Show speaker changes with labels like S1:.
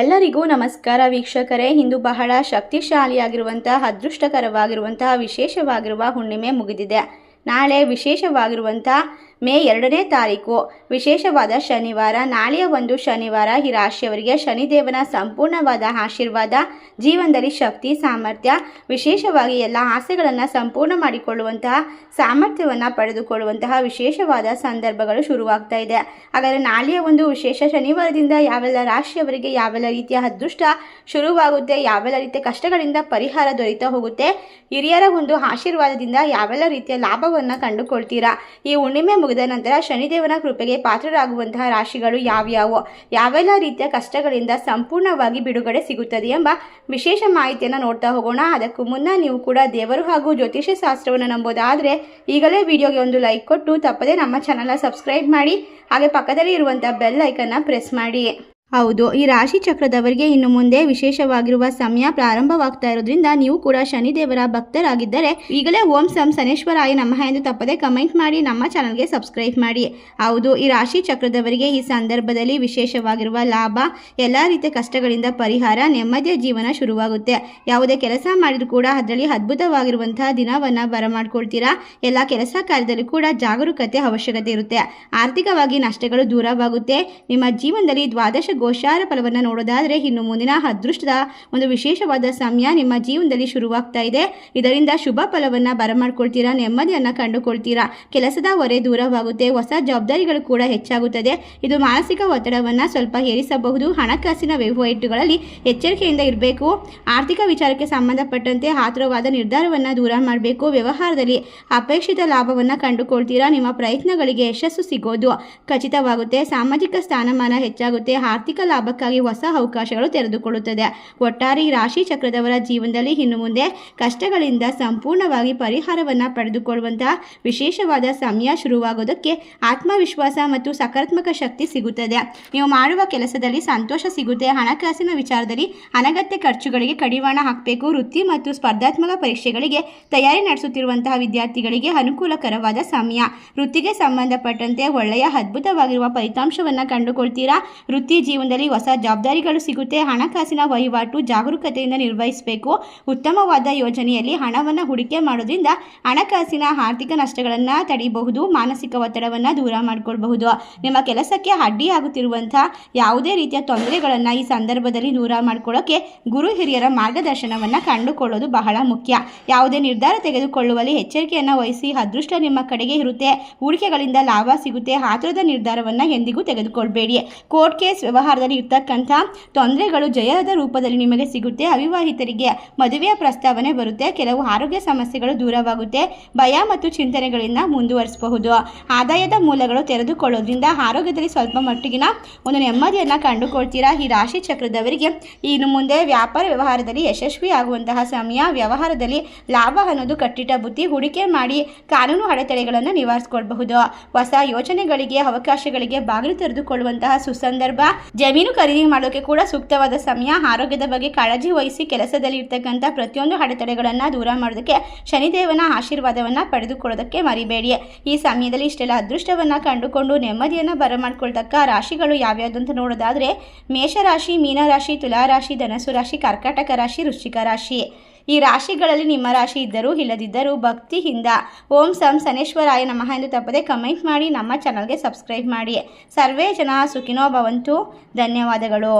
S1: ಎಲ್ಲರಿಗೂ ನಮಸ್ಕಾರ ವೀಕ್ಷಕರೇ. ಇಂದು ಬಹಳ ಶಕ್ತಿಶಾಲಿಯಾಗಿರುವಂತಹ ಅದೃಷ್ಟಕರವಾಗಿರುವಂತಹ ವಿಶೇಷವಾಗಿರುವ ಹುಣ್ಣಿಮೆ ಮುಗಿದಿದೆ. ನಾಳೆ ವಿಶೇಷವಾಗಿರುವಂಥ ಮೇ 2ನೇ ತಾರೀಕು ವಿಶೇಷವಾದ ಶನಿವಾರ. ನಾಳೆಯ ಒಂದು ಶನಿವಾರ ಈ ರಾಶಿಯವರಿಗೆ ಶನಿದೇವನ ಸಂಪೂರ್ಣವಾದ ಆಶೀರ್ವಾದ, ಜೀವನದಲ್ಲಿ ಶಕ್ತಿ ಸಾಮರ್ಥ್ಯ, ವಿಶೇಷವಾಗಿ ಎಲ್ಲ ಆಸೆಗಳನ್ನು ಸಂಪೂರ್ಣ ಮಾಡಿಕೊಳ್ಳುವಂತಹ ಸಾಮರ್ಥ್ಯವನ್ನು ಪಡೆದುಕೊಳ್ಳುವಂತಹ ವಿಶೇಷವಾದ ಸಂದರ್ಭಗಳು ಶುರುವಾಗ್ತಾ ಇದೆ. ಹಾಗಾದರೆ ನಾಳೆಯ ಒಂದು ವಿಶೇಷ ಶನಿವಾರದಿಂದ ಯಾವೆಲ್ಲ ರಾಶಿಯವರಿಗೆ ಯಾವೆಲ್ಲ ರೀತಿಯ ಅದೃಷ್ಟ ಶುರುವಾಗುತ್ತೆ, ಯಾವೆಲ್ಲ ರೀತಿಯ ಕಷ್ಟಗಳಿಂದ ಪರಿಹಾರ ದೊರೀತಾ ಹೋಗುತ್ತೆ, ಹಿರಿಯರ ಒಂದು ಆಶೀರ್ವಾದದಿಂದ ಯಾವೆಲ್ಲ ರೀತಿಯ ಲಾಭವನ್ನು ಕಂಡುಕೊಳ್ತೀರಾ, ಈ ಹುಣ್ಣಿಮೆ ಮುಗಿದ ನಂತರ ಶನಿದೇವನ ಕೃಪೆಗೆ ಪಾತ್ರರಾಗುವಂತಹ ರಾಶಿಗಳು ಯಾವ್ಯಾವು, ಯಾವೆಲ್ಲ ರೀತಿಯ ಕಷ್ಟಗಳಿಂದ ಸಂಪೂರ್ಣವಾಗಿ ಬಿಡುಗಡೆ ಸಿಗುತ್ತದೆ ಎಂಬ ವಿಶೇಷ ಮಾಹಿತಿಯನ್ನು ನೋಡ್ತಾ ಹೋಗೋಣ. ಅದಕ್ಕೂ ಮುನ್ನ ನೀವು ಕೂಡ ದೇವರು ಹಾಗೂ ಜ್ಯೋತಿಷ್ಯ ಶಾಸ್ತ್ರವನ್ನು ನಂಬೋದಾದರೆ ಈಗಲೇ ವಿಡಿಯೋಗೆ ಒಂದು ಲೈಕ್ ಕೊಟ್ಟು ತಪ್ಪದೇ ನಮ್ಮ ಚಾನಲ್ನ ಸಬ್ಸ್ಕ್ರೈಬ್ ಮಾಡಿ, ಹಾಗೆ ಪಕ್ಕದಲ್ಲಿ ಇರುವಂಥ ಬೆಲ್ ಐಕನ್ನ ಪ್ರೆಸ್ ಮಾಡಿ. ಹೌದು, ಈ ರಾಶಿ ಚಕ್ರದವರಿಗೆ ಇನ್ನು ಮುಂದೆ ವಿಶೇಷವಾಗಿರುವ ಸಮಯ ಪ್ರಾರಂಭವಾಗ್ತಾ ಇರೋದ್ರಿಂದ ನೀವು ಕೂಡ ಶನಿದೇವರ ಭಕ್ತರಾಗಿದ್ದರೆ ಈಗಲೇ ಓಂ ಸಂ ಶನೇಶ್ವರಾಯ ನಮಃ ಎಂದು ತಪ್ಪದೆ ಕಮೆಂಟ್ ಮಾಡಿ, ನಮ್ಮ ಚಾನಲ್ಗೆ ಸಬ್ಸ್ಕ್ರೈಬ್ ಮಾಡಿ. ಹೌದು, ಈ ರಾಶಿ ಚಕ್ರದವರಿಗೆ ಈ ಸಂದರ್ಭದಲ್ಲಿ ವಿಶೇಷವಾಗಿರುವ ಲಾಭ, ಎಲ್ಲ ರೀತಿಯ ಕಷ್ಟಗಳಿಂದ ಪರಿಹಾರ, ನೆಮ್ಮದಿಯ ಜೀವನ ಶುರುವಾಗುತ್ತೆ. ಯಾವುದೇ ಕೆಲಸ ಮಾಡಿದ್ರು ಕೂಡ ಅದರಲ್ಲಿ ಅದ್ಭುತವಾಗಿರುವಂತಹ ದಿನವನ್ನು ಬರಮಾಡ್ಕೊಳ್ತೀರಾ. ಎಲ್ಲ ಕೆಲಸ ಕಾರ್ಯದಲ್ಲೂ ಕೂಡ ಜಾಗರೂಕತೆ ಅವಶ್ಯಕತೆ ಇರುತ್ತೆ. ಆರ್ಥಿಕವಾಗಿ ನಷ್ಟಗಳು ದೂರವಾಗುತ್ತೆ. ನಿಮ್ಮ ಜೀವನದಲ್ಲಿ ದ್ವಾದಶ ಗೋಚಾರ ಫಲವನ್ನು ನೋಡೋದಾದರೆ ಇನ್ನು ಮುಂದಿನ ಅದೃಷ್ಟದ ಒಂದು ವಿಶೇಷವಾದ ಸಮಯ ನಿಮ್ಮ ಜೀವನದಲ್ಲಿ ಶುರುವಾಗ್ತಾ ಇದೆ. ಇದರಿಂದ ಶುಭ ಫಲವನ್ನು ಬರಮಾಡ್ಕೊಳ್ತೀರಾ, ನೆಮ್ಮದಿಯನ್ನು ಕಂಡುಕೊಳ್ತೀರಾ, ಕೆಲಸದ ಹೊರೆ ದೂರವಾಗುತ್ತೆ, ಹೊಸ ಜವಾಬ್ದಾರಿಗಳು ಕೂಡ ಹೆಚ್ಚಾಗುತ್ತದೆ. ಇದು ಮಾನಸಿಕ ಒತ್ತಡವನ್ನು ಸ್ವಲ್ಪ ಏರಿಸಬಹುದು. ಹಣಕಾಸಿನ ವಹಿವಾಟುಗಳಲ್ಲಿ ಎಚ್ಚರಿಕೆಯಿಂದ ಇರಬೇಕು. ಆರ್ಥಿಕ ವಿಚಾರಕ್ಕೆ ಸಂಬಂಧಪಟ್ಟಂತೆ ಆತುರವಾದ ನಿರ್ಧಾರವನ್ನು ದೂರ ಮಾಡಬೇಕು. ವ್ಯವಹಾರದಲ್ಲಿ ಅಪೇಕ್ಷಿತ ಲಾಭವನ್ನು ಕಂಡುಕೊಳ್ತೀರಾ. ನಿಮ್ಮ ಪ್ರಯತ್ನಗಳಿಗೆ ಯಶಸ್ಸು ಸಿಗೋದು ಖಚಿತವಾಗುತ್ತೆ. ಸಾಮಾಜಿಕ ಸ್ಥಾನಮಾನ ಹೆಚ್ಚಾಗುತ್ತೆ. ಆರ್ಥಿಕ ಲಾಭಕ್ಕಾಗಿ ಹೊಸ ಅವಕಾಶಗಳು ತೆರೆದುಕೊಳ್ಳುತ್ತದೆ. ಒಟ್ಟಾರೆ ಈ ರಾಶಿ ಚಕ್ರದವರ ಜೀವನದಲ್ಲಿ ಇನ್ನು ಮುಂದೆ ಕಷ್ಟಗಳಿಂದ ಸಂಪೂರ್ಣವಾಗಿ ಪರಿಹಾರವನ್ನು ಪಡೆದುಕೊಳ್ಳುವಂತಹ ವಿಶೇಷವಾದ ಸಮಯ ಶುರುವಾಗೋದಕ್ಕೆ ಆತ್ಮವಿಶ್ವಾಸ ಮತ್ತು ಸಕಾರಾತ್ಮಕ ಶಕ್ತಿ ಸಿಗುತ್ತದೆ. ನೀವು ಮಾಡುವ ಕೆಲಸದಲ್ಲಿ ಸಂತೋಷ ಸಿಗುತ್ತೆ. ಹಣಕಾಸಿನ ವಿಚಾರದಲ್ಲಿ ಅನಗತ್ಯ ಖರ್ಚುಗಳಿಗೆ ಕಡಿವಾಣ ಹಾಕಬೇಕು. ವೃತ್ತಿ ಮತ್ತು ಸ್ಪರ್ಧಾತ್ಮಕ ಪರೀಕ್ಷೆಗಳಿಗೆ ತಯಾರಿ ನಡೆಸುತ್ತಿರುವಂತಹ ವಿದ್ಯಾರ್ಥಿಗಳಿಗೆ ಅನುಕೂಲಕರವಾದ ಸಮಯ. ವೃತ್ತಿಗೆ ಸಂಬಂಧಪಟ್ಟಂತೆ ಒಳ್ಳೆಯ ಅದ್ಭುತವಾಗಿರುವ ಫಲಿತಾಂಶವನ್ನು ಕಂಡುಕೊಳ್ತೀರಾ. ವೃತ್ತಿ ಜೀವನದಲ್ಲಿ ಹೊಸ ಜವಾಬ್ದಾರಿಗಳು ಸಿಗುತ್ತೆ. ಹಣಕಾಸಿನ ವಹಿವಾಟು ಜಾಗರೂಕತೆಯಿಂದ ನಿರ್ವಹಿಸಬೇಕು. ಉತ್ತಮವಾದ ಯೋಜನೆಯಲ್ಲಿ ಹಣವನ್ನು ಹೂಡಿಕೆ ಮಾಡೋದ್ರಿಂದ ಹಣಕಾಸಿನ ಆರ್ಥಿಕ ನಷ್ಟಗಳನ್ನು ತಡೆಯಬಹುದು. ಮಾನಸಿಕ ಒತ್ತಡವನ್ನು ದೂರ ಮಾಡಿಕೊಳ್ಳಬಹುದು. ನಿಮ್ಮ ಕೆಲಸಕ್ಕೆ ಅಡ್ಡಿಯಾಗುತ್ತಿರುವಂತಹ ಯಾವುದೇ ರೀತಿಯ ತೊಂದರೆಗಳನ್ನು ಈ ಸಂದರ್ಭದಲ್ಲಿ ದೂರ ಮಾಡಿಕೊಳ್ಳೋಕೆ ಗುರು ಹಿರಿಯರ ಮಾರ್ಗದರ್ಶನವನ್ನು ಕಂಡುಕೊಳ್ಳೋದು ಬಹಳ ಮುಖ್ಯ. ಯಾವುದೇ ನಿರ್ಧಾರ ತೆಗೆದುಕೊಳ್ಳುವಲ್ಲಿ ಎಚ್ಚರಿಕೆಯನ್ನು ವಹಿಸಿ. ಅದೃಷ್ಟ ನಿಮ್ಮ ಕಡೆಗೆ ಇರುತ್ತೆ. ಹೂಡಿಕೆಗಳಿಂದ ಲಾಭ ಸಿಗುತ್ತೆ. ಆತುರದ ನಿರ್ಧಾರವನ್ನು ಎಂದಿಗೂ ತೆಗೆದುಕೊಳ್ಬೇಡಿ. ಕೋರ್ಟ್ ಕೇಸ್ ವ್ಯವಹಾರದಲ್ಲಿ ಇರ್ತಕ್ಕಂಥ ತೊಂದರೆಗಳು ಜಯದ ರೂಪದಲ್ಲಿ ನಿಮಗೆ ಸಿಗುತ್ತೆ. ಅವಿವಾಹಿತರಿಗೆ ಮದುವೆಯ ಪ್ರಸ್ತಾವನೆ ಬರುತ್ತೆ. ಕೆಲವು ಆರೋಗ್ಯ ಸಮಸ್ಯೆಗಳು ದೂರವಾಗುತ್ತೆ. ಭಯ ಮತ್ತು ಚಿಂತನೆಗಳಿಂದ ಮುಂದುವರಿಸಬಹುದು. ಆದಾಯದ ಮೂಲಗಳು ತೆರೆದುಕೊಳ್ಳೋದ್ರಿಂದ ಆರೋಗ್ಯದಲ್ಲಿ ಸ್ವಲ್ಪ ಮಟ್ಟಿಗಿನ ಒಂದು ನೆಮ್ಮದಿಯನ್ನು ಕಂಡುಕೊಳ್ತೀರಾ. ಈ ರಾಶಿ ಚಕ್ರದವರಿಗೆ ಇನ್ನು ಮುಂದೆ ವ್ಯಾಪಾರ ವ್ಯವಹಾರದಲ್ಲಿ ಯಶಸ್ವಿ ಆಗುವಂತಹ ಸಮಯ. ವ್ಯವಹಾರದಲ್ಲಿ ಲಾಭ ಅನ್ನೋದು ಕಟ್ಟಿಟ್ಟ ಬುತ್ತಿ. ಹೂಡಿಕೆ ಮಾಡಿ ಕಾನೂನು ಅಡೆತಡೆಗಳನ್ನು ನಿವಾರಿಸಿಕೊಳ್ಳಬಹುದು. ಹೊಸ ಯೋಜನೆಗಳಿಗೆ ಅವಕಾಶಗಳಿಗೆ ಬಾಗಿಲು ತೆರೆದುಕೊಳ್ಳುವಂತಹ ಸುಸಂದರ್ಭ. ಜಮೀನು ಖರೀದಿ ಮಾಡೋಕೆ ಕೂಡ ಸೂಕ್ತವಾದ ಸಮಯ. ಆರೋಗ್ಯದ ಬಗ್ಗೆ ಕಾಳಜಿ ವಹಿಸಿ. ಕೆಲಸದಲ್ಲಿ ಇರ್ತಕ್ಕಂಥ ಪ್ರತಿಯೊಂದು ಅಡೆತಡೆಗಳನ್ನು ದೂರ ಮಾಡೋದಕ್ಕೆ ಶನಿದೇವನ ಆಶೀರ್ವಾದವನ್ನು ಪಡೆದುಕೊಳ್ಳೋದಕ್ಕೆ ಮರಿಬೇಡಿ. ಈ ಸಮಯದಲ್ಲಿ ಇಷ್ಟೆಲ್ಲ ಅದೃಷ್ಟವನ್ನು ಕಂಡುಕೊಂಡು ನೆಮ್ಮದಿಯನ್ನು ಬರಮಾಡ್ಕೊಳ್ತಕ್ಕ ರಾಶಿಗಳು ಯಾವ್ಯಾವುದು ಅಂತ ನೋಡೋದಾದರೆ ಮೇಷರಾಶಿ, ಮೀನರಾಶಿ, ತುಲಾರಾಶಿ, ಧನಸ್ಸು ರಾಶಿ, ಕರ್ಕಾಟಕ ರಾಶಿ, ವೃಶ್ಚಿಕ ರಾಶಿ. ಈ ರಾಶಿಗಳಲ್ಲಿ ನಿಮ್ಮ ರಾಶಿ ಇದ್ದರೂ ಇಲ್ಲದಿದ್ದರೂ ಭಕ್ತಿಯಿಂದ ಓಂ ಸಂ ಶನೇಶ್ವರಾಯ ನಮಃ ಎಂದು ತಪ್ಪದೆ ಕಮೆಂಟ್ ಮಾಡಿ, ನಮ್ಮ ಚಾನಲ್ಗೆ ಸಬ್ಸ್ಕ್ರೈಬ್ ಮಾಡಿ. ಸರ್ವೇ ಜನ ಸುಖಿನೋ ಭವಂತು. ಧನ್ಯವಾದಗಳು.